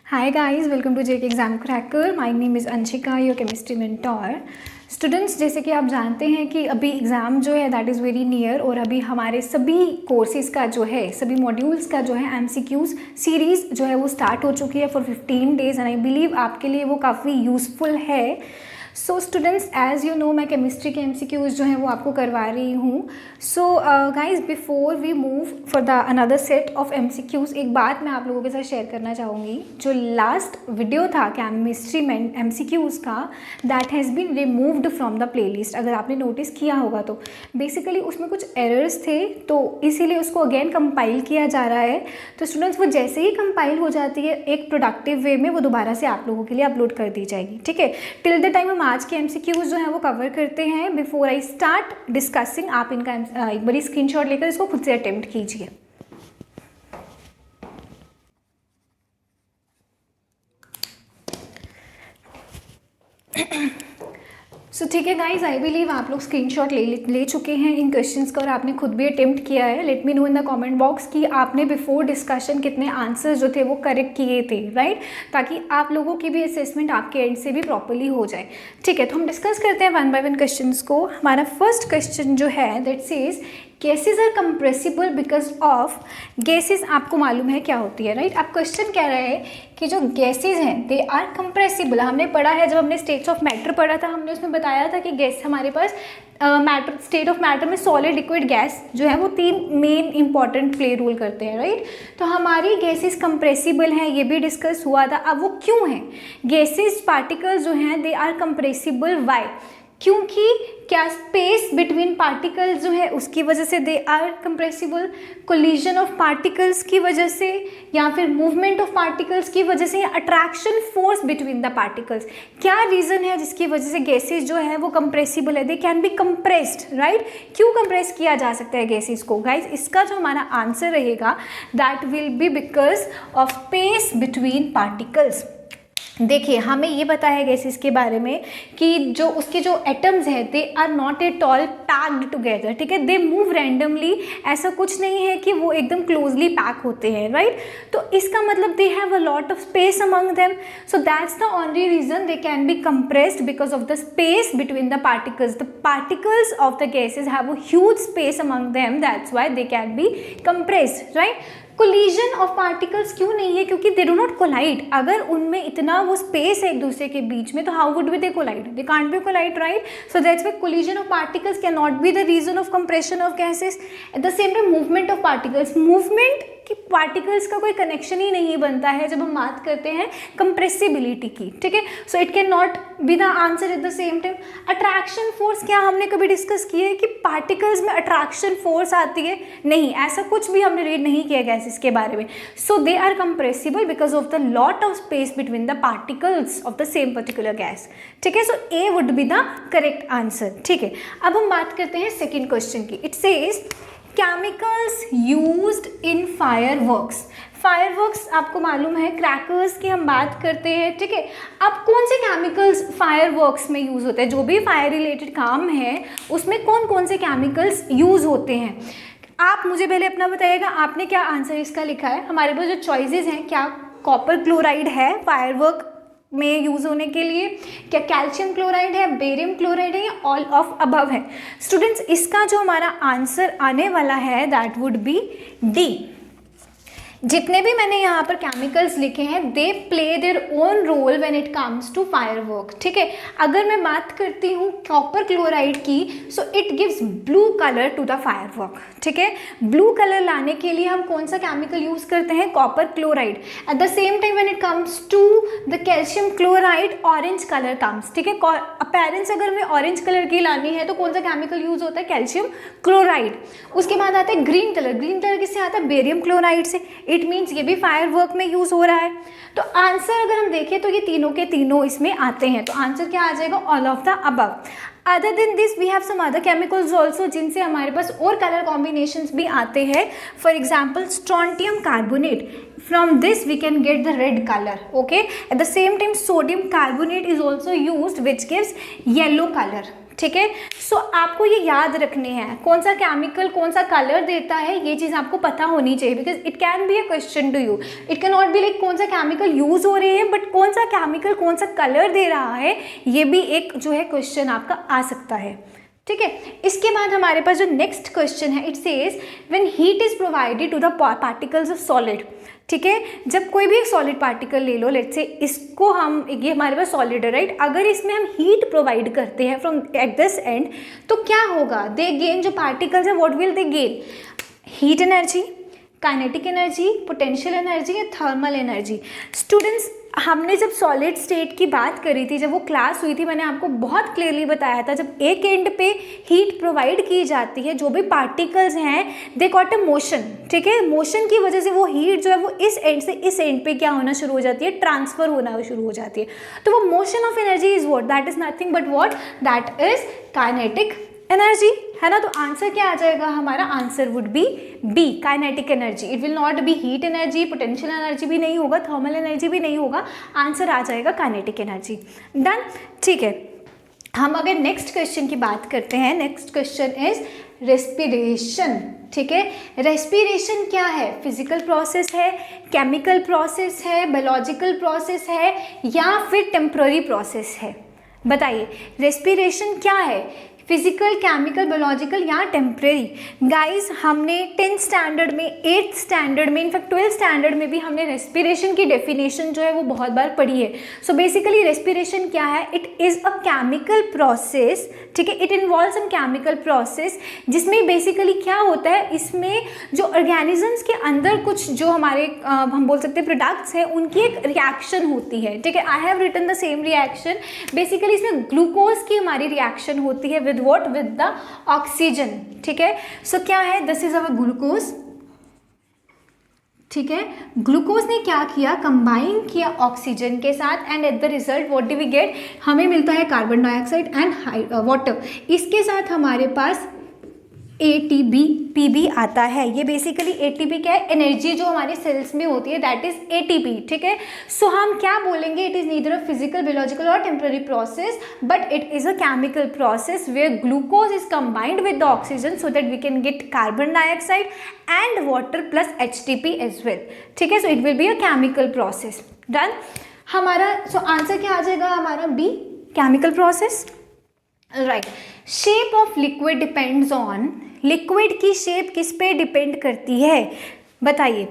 Hi guys, welcome to JK Exam Cracker. My name is Anshika, your chemistry mentor. Students, जैसे कि आप जानते हैं कि अभी एग्ज़ाम जो है दैट इज़ वेरी नियर और अभी हमारे सभी कोर्सेज़ का जो है, सभी मॉड्यूल्स का जो है MCQs सीरीज़ जो है वो स्टार्ट हो चुकी है for 15 days and I believe आपके लिए वो काफ़ी यूज़फुल है. So students, as you know मैं केमिस्ट्री के MCQs जो हैं वो आपको करवा रही हूँ. So guys, before we move for the another set of MCQs, एक बात मैं आप लोगों के साथ शेयर करना चाहूँगी. जो लास्ट वीडियो था केमिस्ट्री में MCQs का, that has been removed from the playlist. अगर आपने नोटिस किया होगा तो बेसिकली उसमें कुछ एरर्स थे, तो इसीलिए उसको अगेन कंपाइल किया जा रहा है. तो स्टूडेंट्स, वो जैसे ही कंपाइल हो जाती है एक प्रोडक्टिव वे में, वो दोबारा से आप लोगों के लिए अपलोड कर दी जाएगी. ठीक है, टिल द टाइम हम आज के MCQs जो है वो कवर करते हैं. बिफोर आई स्टार्ट डिस्कसिंग, आप इनका एक बड़ी स्क्रीनशॉट लेकर इसको खुद से अटेम्प्ट कीजिए. सो ठीक है गाइज, आई बिलीव आप लोग स्क्रीनशॉट ले चुके हैं इन क्वेश्चंस का और आपने खुद भी अटेम्प्ट किया है. Late me know in the comment box कि आपने बिफोर डिस्कशन कितने आंसर्स जो थे वो करेक्ट किए थे, राइट, ताकि आप लोगों की भी असेसमेंट आपके एंड से भी प्रॉपरली हो जाए. ठीक है, तो हम डिस्कस करते हैं वन बाय वन क्वेश्चंस को. हमारा फर्स्ट क्वेश्चन जो है that says gases are compressible because of. Gases आपको मालूम है क्या होती है, राइट. अब क्वेश्चन कह रहा है कि जो गैसेज हैं दे आर कंप्रेसिबल. हमने पढ़ा है, जब हमने स्टेट्स ऑफ मैटर पढ़ा था, हमने उसमें बताया था कि गैस हमारे पास मैटर, स्टेट ऑफ मैटर में सॉलिड, लिक्विड, गैस जो है वो तीन मेन इंपॉर्टेंट प्ले रोल करते हैं, राइट. तो हमारी गैसेज कंप्रेसिबल हैं, ये भी डिस्कस हुआ था. अब वो क्यों हैं गैसेज पार्टिकल्स जो हैं दे आर कंप्रेसिबल? वाई? क्योंकि क्या स्पेस बिटवीन पार्टिकल्स जो है उसकी वजह से they are compressible, collision of particles की वजह से, या फिर मूवमेंट ऑफ पार्टिकल्स की वजह से, या attraction force between the particles. क्या रीज़न है जिसकी वजह से गैसेज जो है वो कंप्रेसिबल है? दे कैन बी कंप्रेस्ड, राइट. क्यों कंप्रेस किया जा सकता है गैसेज को? गाइज, इसका जो हमारा आंसर रहेगा that will B because of space between particles. देखिए, हमें ये पता है गैसेस के बारे में कि जो उसके जो एटम्स हैं they are not at all packed together. ठीक है, दे मूव रैंडमली. ऐसा कुछ नहीं है कि वो एकदम क्लोजली पैक होते हैं, राइट. तो इसका मतलब they have a lot of space among them. So that's the only reason they can be compressed because of the space between the particles. The particles of the gases have a huge space among them, that's why they can be compressed, right. Collision of particles क्यों नहीं है? क्योंकि दे do not collide. अगर उनमें इतना वो space है एक दूसरे के बीच में, तो how would be they collide? They can't be collide, right. So that's why collision of particles can not be the reason of compression of gases. At the same time movement of particles, movement कि particles का कोई connection ही नहीं बनता है जब हम बात करते हैं कंप्रेसिबिलिटी की. ठीक है, so it can not be the answer. Eight the same time attraction force, क्या हमने कभी डिस्कस किया है कि पार्टिकल्स में अट्रैक्शन फोर्स आती है? नहीं, ऐसा कुछ भी हमने रीड नहीं किया गैसेस के बारे में. So they are compressible because of the lot of space between the particles of the same particular gas. ठीक है, so A would be the correct answer. ठीक है, अब हम बात करते हैं सेकेंड क्वेश्चन की. It says chemicals used in fireworks. Fireworks आपको मालूम है, क्रैकर्स की हम बात करते हैं. ठीक है, अब कौन से केमिकल्स फायरवर्क्स में यूज़ होते हैं? जो भी फायर रिलेटेड काम है उसमें कौन कौन से केमिकल्स यूज़ होते हैं? आप मुझे पहले अपना बताइएगा, आपने क्या आंसर इसका लिखा है? हमारे पास जो चॉइसेस हैं, क्या कॉपर क्लोराइड है फायरवर्क में यूज़ होने के लिए, क्या कैल्शियम क्लोराइड है, बेरियम क्लोराइड है, या ऑल ऑफ अबव है? स्टूडेंट्स, इसका जो हमारा आंसर आने वाला है दैट वुड बी डी. जितने भी मैंने यहाँ पर केमिकल्स लिखे हैं they play their own role when it comes to firework. ठीक है, अगर मैं बात करती हूँ कॉपर क्लोराइड की, so it gives blue colour to the firework. ठीक है, ब्लू कलर लाने के लिए हम कौन सा केमिकल यूज़ करते हैं? Copper chloride. At the same time when it comes to the calcium chloride, orange colour comes. ठीक है, अपैरेंस अगर हमें ऑरेंज कलर की लानी है तो कौन सा केमिकल यूज़ होता है? Calcium chloride. उसके बाद आता है ग्रीन कलर. ग्रीन कलर किससे आता है? बेरियम क्लोराइड से. इट मीन्स ये भी फायरवर्क में यूज़ हो रहा है. तो आंसर अगर हम देखें तो ये तीनों के तीनों इसमें आते हैं. तो आंसर क्या आ जाएगा? All of the above. Other than this we have some other chemicals also जिनसे हमारे पास और कलर कॉम्बिनेशंस भी आते हैं. For example strontium carbonate, from this we can get the red color. Okay, at the same time sodium carbonate is also used which gives yellow color. ठीक है। सो आपको ये याद रखने हैं कौन सा केमिकल कौन सा कलर देता है, ये चीज़ आपको पता होनी चाहिए, because it can be a question to you. It can not be like कौन सा केमिकल यूज हो रही है, बट कौन सा केमिकल कौन सा कलर दे रहा है, ये भी एक जो है क्वेश्चन आपका आ सकता है, ठीक है। इसके बाद हमारे पास जो नेक्स्ट क्वेश्चन है, it says when heat is provided to the particles of solid, ठीक है। जब कोई भी एक सॉलिड पार्टिकल ले लो, लेट्स से इसको हम, ये हमारे पास सॉलिड है राइट, अगर इसमें हम हीट प्रोवाइड करते हैं फ्रॉम एट दिस एंड, तो क्या होगा, दे गेन, जो पार्टिकल्स है what will they gain, heat energy, kinetic energy, potential energy या थर्मल एनर्जी। स्टूडेंट्स, हमने जब सॉलिड स्टेट की बात करी थी, जब वो क्लास हुई थी, मैंने आपको बहुत क्लियरली बताया था, जब एक एंड पे हीट प्रोवाइड की जाती है, जो भी पार्टिकल्स हैं दे गॉट अ मोशन, ठीक है। मोशन की वजह से वो हीट जो है वो इस एंड से इस एंड पे क्या होना शुरू हो जाती है, ट्रांसफर होना शुरू हो जाती है। तो वो motion of energy is what, that is nothing but what, that is kinetic energy, है ना। तो आंसर क्या आ जाएगा हमारा, answer would be B, kinetic energy. It will not be heat energy, potential energy भी नहीं होगा, थर्मल एनर्जी भी नहीं होगा, आंसर आ जाएगा काइनेटिक एनर्जी। डन, ठीक है। हम अगर नेक्स्ट क्वेश्चन की बात करते हैं, नेक्स्ट क्वेश्चन इज रेस्पिरेशन, ठीक है। रेस्पिरेशन क्या है, फिजिकल प्रोसेस है, केमिकल प्रोसेस है, बायोलॉजिकल प्रोसेस है या फिर टेम्पररी प्रोसेस है, बताइए। रेस्पिरेशन क्या है, फिजिकल, केमिकल, बायोलॉजिकल या टेम्परेरी। गाइस, हमने 10th स्टैंडर्ड में, 8th स्टैंडर्ड में, इनफैक्ट 12th स्टैंडर्ड में भी हमने रेस्पिरेशन की डेफिनेशन जो है वो बहुत बार पढ़ी है। सो बेसिकली रेस्पिरेशन क्या है, it is a chemical process, ठीक है। It involve some chemical process, जिसमें बेसिकली क्या होता है, इसमें जो ऑर्गेनिजम्स के अंदर कुछ जो हमारे हम बोल सकते हैं प्रोडक्ट्स हैं, उनकी एक रिएक्शन होती है, ठीक है। I have written the same reaction. Basically इसमें ग्लूकोज की हमारी रिएक्शन होती है with what, with the oxygen, ठीक है। सो क्या है, दिस इज अवर ग्लूकोज, ठीक है। ग्लूकोज ने क्या किया, कंबाइन किया ऑक्सीजन के साथ, and at the result what do we get, हमें मिलता है कार्बन डाइऑक्साइड एंड वाटर। इसके साथ हमारे पास ATP भी आता है। ये बेसिकली ATP क्या है, एनर्जी जो हमारे सेल्स में होती है, दैट इज ATP, ठीक है। सो हम क्या बोलेंगे, it is neither a physical, biological और temporary process, but it is a chemical process where glucose is combined with the oxygen so that we can get carbon dioxide and water plus HTP as well, ठीक है। So it will be a chemical process. Done, हमारा so answer क्या आ जाएगा हमारा, B, chemical process, right. Shape of liquid depends on, liquid की shape किस पे डिपेंड करती है, बताइए।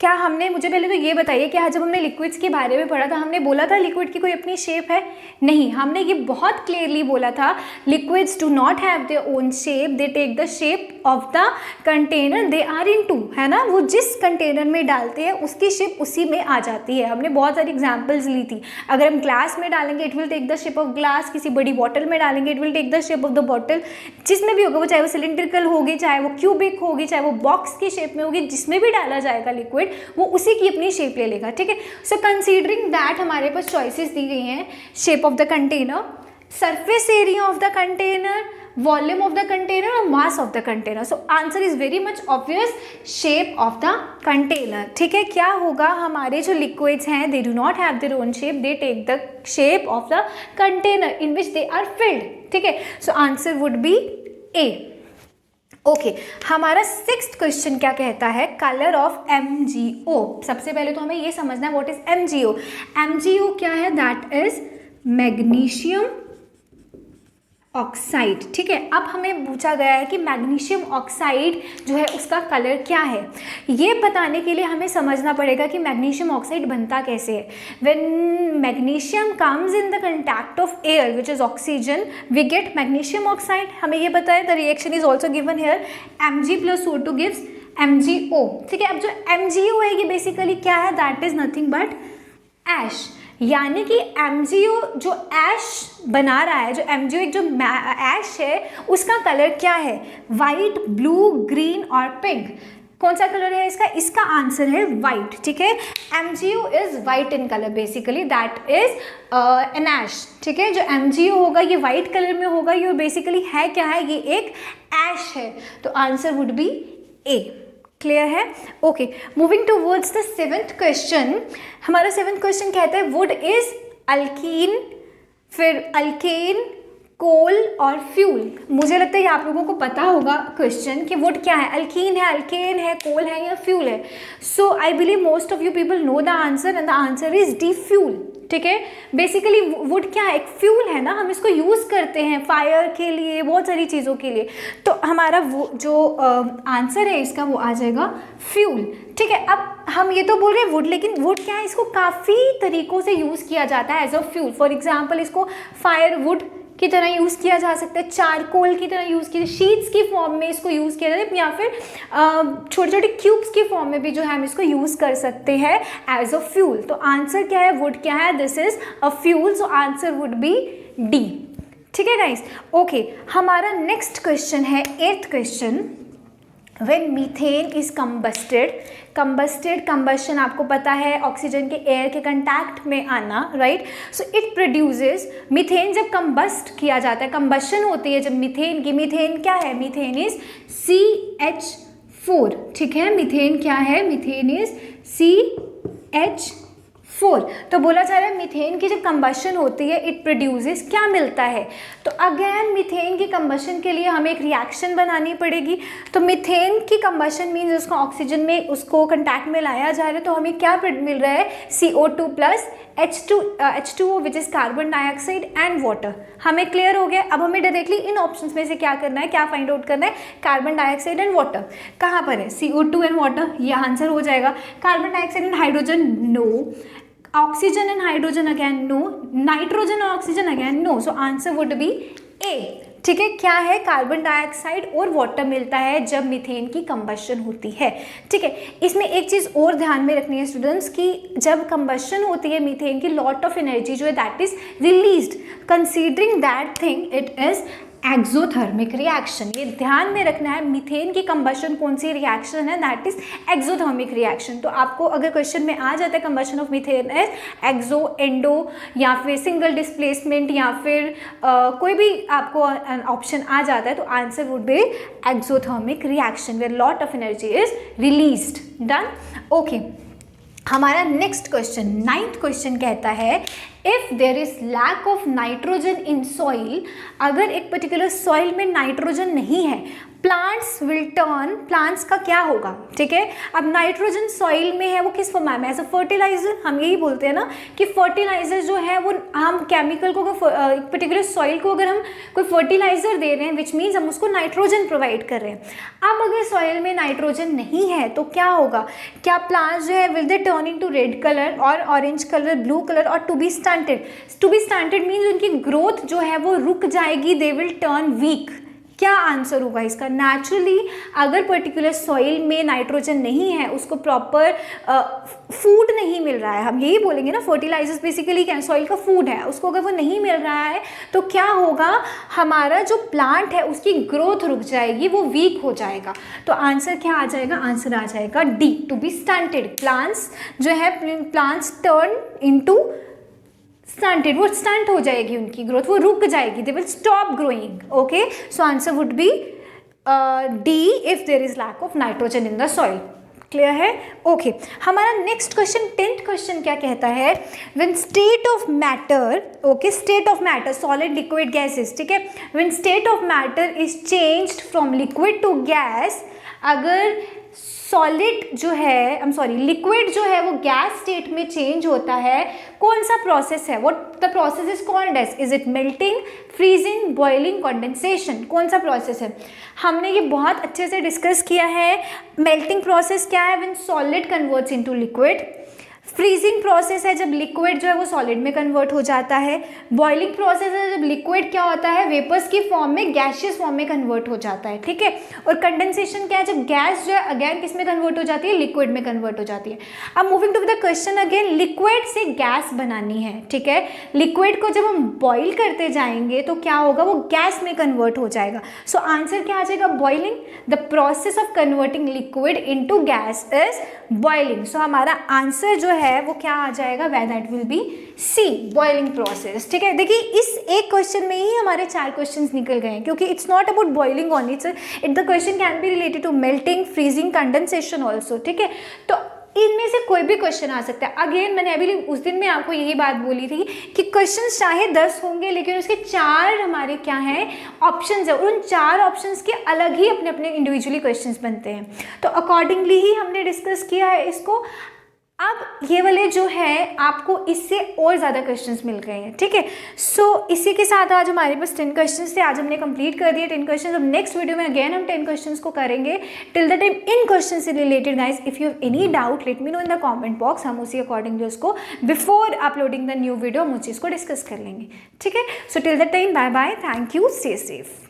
क्या हमने, मुझे पहले तो ये बताइए, क्या जब हमने लिक्विड्स के बारे में पढ़ा था हमने बोला था लिक्विड की कोई अपनी शेप है, नहीं। हमने ये बहुत क्लियरली बोला था, liquids do not have their own shape, they take the shape of the container they are in to, है ना। वो जिस कंटेनर में डालते हैं उसकी शेप उसी में आ जाती है। हमने बहुत सारी एग्जाम्पल्स ली थी। अगर हम ग्लास में डालेंगे it will take the shape of glass, किसी बड़ी बॉटल में डालेंगे it will take the shape of the bottle, जिसमें भी होगा, वो चाहे वो सिलिंड्रिकल होगी, चाहे वो क्यूबिक होगी, चाहे वो बॉक्स की शेप में होगी, जिसमें भी डाला जाएगा लिक्विड वो उसी की अपनी शेप ले लेगा, ठीक है। सो कंसीडरिंग दैट हमारे पास चॉइसेस दी गई हैं, shape of the container, surface area of the container, volume of the container और mass of the container. So answer is very much obvious, shape of the container, ठीक है। क्या होगा, हमारे जो लिक्विड्स हैं they do not have their own shape, they take the shape of the container in which they are filled, ठीक है। So answer would be A. Okay, हमारा 6th क्वेश्चन क्या कहता है, कलर ऑफ MgO। सबसे पहले तो हमें ये समझना है व्हाट इज MgO। MgO क्या है, दैट इज मैग्नीशियम ऑक्साइड, ठीक है। अब हमें पूछा गया है कि मैग्नीशियम ऑक्साइड जो है उसका कलर क्या है। ये बताने के लिए हमें समझना पड़ेगा कि मैग्नीशियम ऑक्साइड बनता कैसे है। When magnesium comes in the contact of air which is oxygen we get magnesium oxide. हमें ये पता है the reaction is also given here, Mg+O2 gives MgO, ठीक है। अब जो MgO है ये बेसिकली क्या है, दैट इज नथिंग बट ऐश, यानी कि MgO जो ऐश बना रहा है, जो MgO एक जो ऐश है उसका कलर क्या है, वाइट, ब्लू, ग्रीन और पिंक। कौन सा कलर है इसका, इसका आंसर है वाइट, ठीक है। MgO is white in colour, basically that is an ash, ठीक है। जो MgO होगा ये वाइट कलर में होगा, ये बेसिकली है क्या है, ये एक ऐश है। तो answer would be A. Clear है, okay. Moving towards the 7th question. हमारा 7th क्वेश्चन कहता है वुड इज अल्कीन, फिर अल्केन, कोल और फ्यूल। मुझे लगता है ये आप लोगों को पता होगा क्वेश्चन कि वुड क्या है, अल्कीन है, अल्केन है, कोल है या फ्यूल है। So I believe most of you people know the answer and the answer is D, fuel. ठीक है, बेसिकली वुड क्या है, एक फ्यूल है ना, हम इसको यूज़ करते हैं फायर के लिए, बहुत सारी चीज़ों के लिए। तो हमारा वो जो आंसर है इसका वो आ जाएगा फ्यूल। ठीक है, अब हम ये तो बोल रहे हैं वुड, लेकिन वुड क्या है, इसको काफ़ी तरीक़ों से यूज़ किया जाता है as a fuel. For example इसको फायर वुड की तरह यूज़ किया जा सकता है, चारकोल की तरह यूज़ किया, शीट्स की फॉर्म में इसको यूज़ किया जाता है, या फिर छोटे छोटे क्यूब्स की फॉर्म में भी जो है हम इसको यूज़ कर सकते हैं एज अ फ्यूल। तो आंसर क्या है, वुड क्या है, this is a fuel, so answer would be D. ठीक है गाइस, ओके। हमारा नेक्स्ट क्वेश्चन है 8th question, when methane is combusted, combustion आपको पता है ऑक्सीजन के एयर के कंटैक्ट में आना, right. So it produces, methane जब कंबस्ट किया जाता है, कंबस्शन होती है जब मीथेन की, मीथेन क्या है, मीथेन इज CH4। ठीक है, मीथेन क्या है, मीथेन इज CH4। तो बोला जा रहा है मीथेन की जब कंबशन होती है इट प्रोड्यूसेस, क्या मिलता है। तो अगेन मीथेन की कंबशन के लिए हमें एक रिएक्शन बनानी पड़ेगी। तो मीथेन की कंबशन मीन्स उसको ऑक्सीजन में उसको कंटैक्ट में लाया जा रहा है, तो हमें क्या मिल रहा है, CO2 plus H2O which is carbon dioxide and water. हमें क्लियर हो गया। अब हमें डायरेक्टली इन ऑप्शंस में से क्या करना है, क्या फाइंड आउट करना है, कार्बन डाइऑक्साइड एंड वाटर। कहाँ पर है, CO2 एंड वाटर, ये आंसर हो जाएगा। Carbon dioxide and hydrogen, no. Oxygen and hydrogen again no, nitrogen और oxygen again no, so answer would be A. ठीक है, क्या है, कार्बन डाइऑक्साइड और वाटर मिलता है जब मीथेन की कंबशन होती है। ठीक है, इसमें एक चीज़ और ध्यान में रखनी है स्टूडेंट्स की जब कंबशन होती है मीथेन की, लॉट ऑफ एनर्जी जो है that is released, considering that thing it is exothermic reaction. ये ध्यान में रखना है, मीथेन की कंबशन कौन सी रिएक्शन है, दैट इज एक्सोथर्मिक रिएक्शन। तो आपको अगर क्वेश्चन में आ जाता है combustion of methane as exo, endo या फिर सिंगल डिस्प्लेसमेंट या फिर कोई भी आपको ऑप्शन आ जाता है, तो answer would be exothermic reaction where lot of energy is released. Done, okay. हमारा नेक्स्ट क्वेश्चन 9th क्वेश्चन कहता है if there is lack of nitrogen in soil, अगर एक पर्टिकुलर सॉइल में नाइट्रोजन नहीं है, प्लांट्स विल टर्न, प्लांट्स का क्या होगा। ठीक है, अब नाइट्रोजन सॉइल में है, वो किस फॉर्म में, एज अ फर्टिलाइजर। हम यही बोलते हैं ना कि फर्टिलाइजर जो है वो हम केमिकल को एक पर्टिकुलर सॉइल को अगर हम कोई फर्टिलाइजर दे रहे हैं विच मीन्स हम उसको नाइट्रोजन प्रोवाइड कर रहे हैं। अब अगर सॉइल में नाइट्रोजन नहीं है तो क्या होगा, क्या प्लांट्स जो है will they turn into red colour और ऑरेंज कलर, ब्लू कलर और to be stunted. To be stunted means उनकी ग्रोथ जो है वो रुक जाएगी, दे विल टर्न वीक। क्या आंसर होगा इसका, नेचुरली अगर पर्टिकुलर सॉइल में नाइट्रोजन नहीं है, उसको प्रॉपर फूड नहीं मिल रहा है, हम यही बोलेंगे ना, फर्टिलाइजर्स बेसिकली क्या है, सॉइल का फूड है, उसको अगर वो नहीं मिल रहा है तो क्या होगा, हमारा जो प्लांट है उसकी ग्रोथ रुक जाएगी, वो वीक हो जाएगा। तो आंसर क्या आ जाएगा, आंसर आ जाएगा D, to be stunted. Plants जो है, प्लांट्स टर्न इनटू स्टंटेड, वो स्टंट हो जाएगी उनकी ग्रोथ, वो रुक जाएगी, they will stop growing. Okay, so answer would be D if there is lack of nitrogen in the soil. Clear है, ओके। हमारा नेक्स्ट क्वेश्चन 10th क्वेश्चन क्या कहता है, when state of matter, okay, state of matter, solid, liquid, gases. ठीक है, when state of matter is changed from liquid to gas, अगर solid जो है, लिक्विड जो है वो गैस स्टेट में चेंज होता है, कौन सा प्रोसेस है, what the process is called as, is it melting, freezing, boiling, condensation, कौन सा प्रोसेस है। हमने ये बहुत अच्छे से डिस्कस किया है। मेल्टिंग प्रोसेस क्या है, when solid converts into liquid. Freezing process है जब लिक्विड जो है वो सॉलिड में कन्वर्ट हो जाता है। बॉइलिंग प्रोसेस है जब लिक्विड क्या होता है, वेपर्स की फॉर्म में गैशियस फॉर्म में कन्वर्ट हो जाता है। ठीक है, और कंडेंसेशन क्या है, जब गैस जो है अगेन किस में कन्वर्ट हो जाती है, लिक्विड में कन्वर्ट हो जाती है। अब moving to the question again, liquid से गैस बनानी है। ठीक है, लिक्विड को जब हम बॉइल करते जाएंगे तो क्या होगा, वो गैस में कन्वर्ट हो जाएगा। सो आंसर क्या आ जाएगा, boiling. The process of converting liquid into gas is boiling. So हमारा आंसर जो है वो क्या आ जाएगा, where that will be C, boiling process. ठीक है, देखिए इस एक क्वेश्चन में ही हमारे 4 क्वेश्चंस निकल गए हैं, क्योंकि it's not about boiling only, it the question can be related to melting, freezing, condensation also. ठीक है, तो इनमें से कोई भी क्वेश्चन आ सकता है। अगेन मैंने अभी उस दिन में आपको यही बात बोली थी कि क्वेश्चन चाहे 10 होंगे लेकिन उसके 4 हमारे क्या हैं, ऑप्शंस है, उन 4 ऑप्शंस के अलग ही अपने अपने इंडिविजुअली क्वेश्चंस बनते हैं। तो अकॉर्डिंगली ही हमने डिस्कस किया है इसको। अब ये वाले जो है आपको इससे और ज़्यादा क्वेश्चंस मिल गए हैं, ठीक है। सो इसी के साथ आज हमारे पास 10 क्वेश्चंस थे, आज हमने कंप्लीट कर दिए 10 क्वेश्चंस। अब नेक्स्ट वीडियो में अगेन हम 10 क्वेश्चंस को करेंगे। टिल द टाइम इन क्वेश्चन से related guys if you have any doubt let me know in the comment box. हम उसी अकॉर्डिंगली उसको before uploading the new video हम उस चीज़ को डिस्कस कर लेंगे, ठीक है। So till the time bye bye, thank you, stay safe.